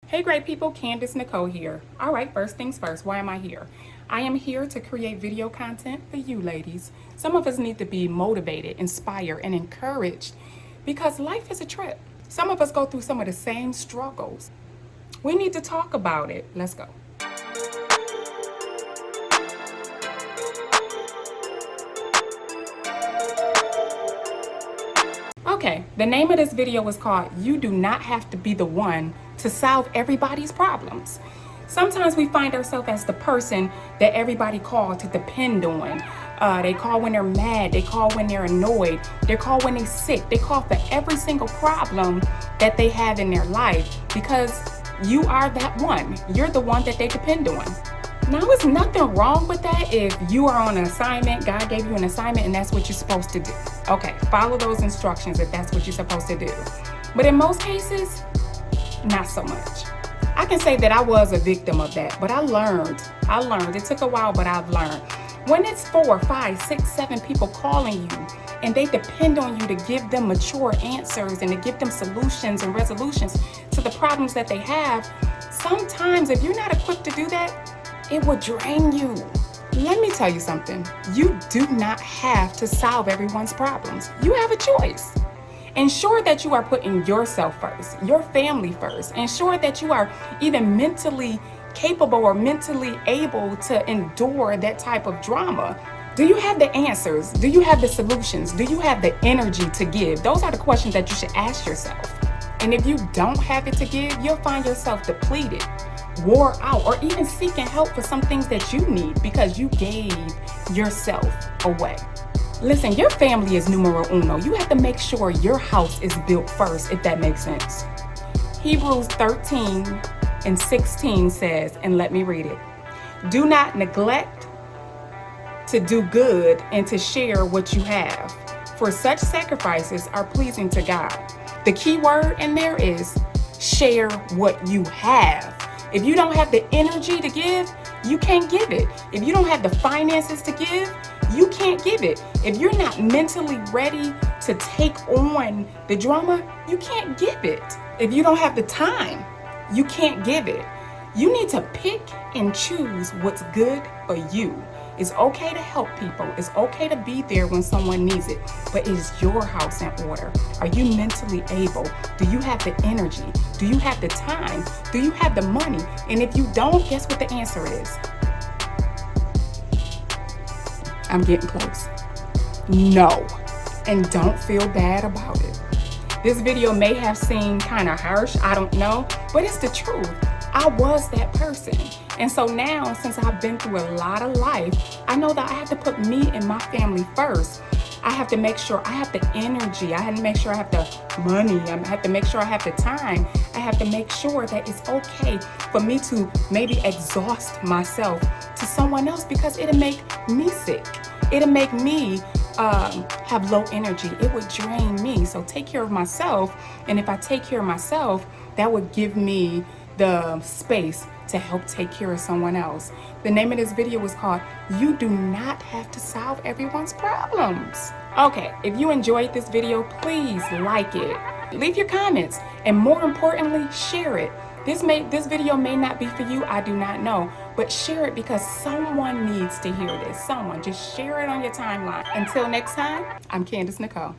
Hey great people, Candis Nicole here. All right, first things first, why am I here? I am here to create video content for you ladies. Some of us need to be motivated, inspired, and encouraged because life is a trip. Some of us go through some of the same struggles. We need to talk about it. Let's go. Okay, the name of this video is called You Do Not Have to Be the One to Solve Everybody's Problems. Sometimes we find ourselves as the person that everybody calls to depend on. They call when they're mad, they call when they're annoyed, they call when they're sick, they call for every single problem that they have in their life because you are that one. You're the one that they depend on. Now, there's nothing wrong with that if you are on an assignment, God gave you an assignment and that's what you're supposed to do. Okay, follow those instructions if that's what you're supposed to do. But in most cases, not so much. I can say that I was a victim of that, but I learned. It took a while, but I've learned. When it's 4, 5, 6, 7 people calling you and they depend on you to give them mature answers and to give them solutions and resolutions to the problems that they have, sometimes if you're not equipped to do that, it will drain you. Let me tell you something. You do not have to solve everyone's problems. You have a choice. Ensure that you are putting yourself first, your family first. Ensure that you are even mentally capable or mentally able to endure that type of drama. Do you have the answers? Do you have the solutions? Do you have the energy to give? Those are the questions that you should ask yourself. And if you don't have it to give, you'll find yourself depleted, wore out, or even seeking help for some things that you need because you gave yourself away. Listen, your family is numero uno. You have to make sure your house is built first, if that makes sense. Hebrews 13:16 says, and let me read it. Do not neglect to do good and to share what you have, for such sacrifices are pleasing to God. The key word in there is share what you have. If you don't have the energy to give, you can't give it. If you don't have the finances to give, you can't give it. If you're not mentally ready to take on the drama, you can't give it. If you don't have the time, you can't give it. You need to pick and choose what's good for you. It's okay to help people. It's okay to be there when someone needs it, but is your house in order? Are you mentally able? Do you have the energy? Do you have the time? Do you have the money? And if you don't, guess what the answer is? I'm getting close. No. And don't feel bad about it. This video may have seemed kind of harsh, I don't know, but it's the truth. I was that person. And so now, since I've been through a lot of life, I know that I have to put me and my family first. I have to make sure I have the energy. I have to make sure I have the money. I have to make sure I have the time. I have to make sure that it's okay for me to maybe exhaust myself to someone else because it'll make me sick. It'll make me have low energy. It would drain me. So take care of myself. And if I take care of myself, that would give me the space to help take care of someone else. The name of this video is called You Do Not Have to Solve Everyone's Problems. Okay, if you enjoyed this video, please like it. Leave your comments, and more importantly, share it. This video may not be for you, I do not know, but share it because someone needs to hear this. Someone, just share it on your timeline. Until next time, I'm Candis Nicole.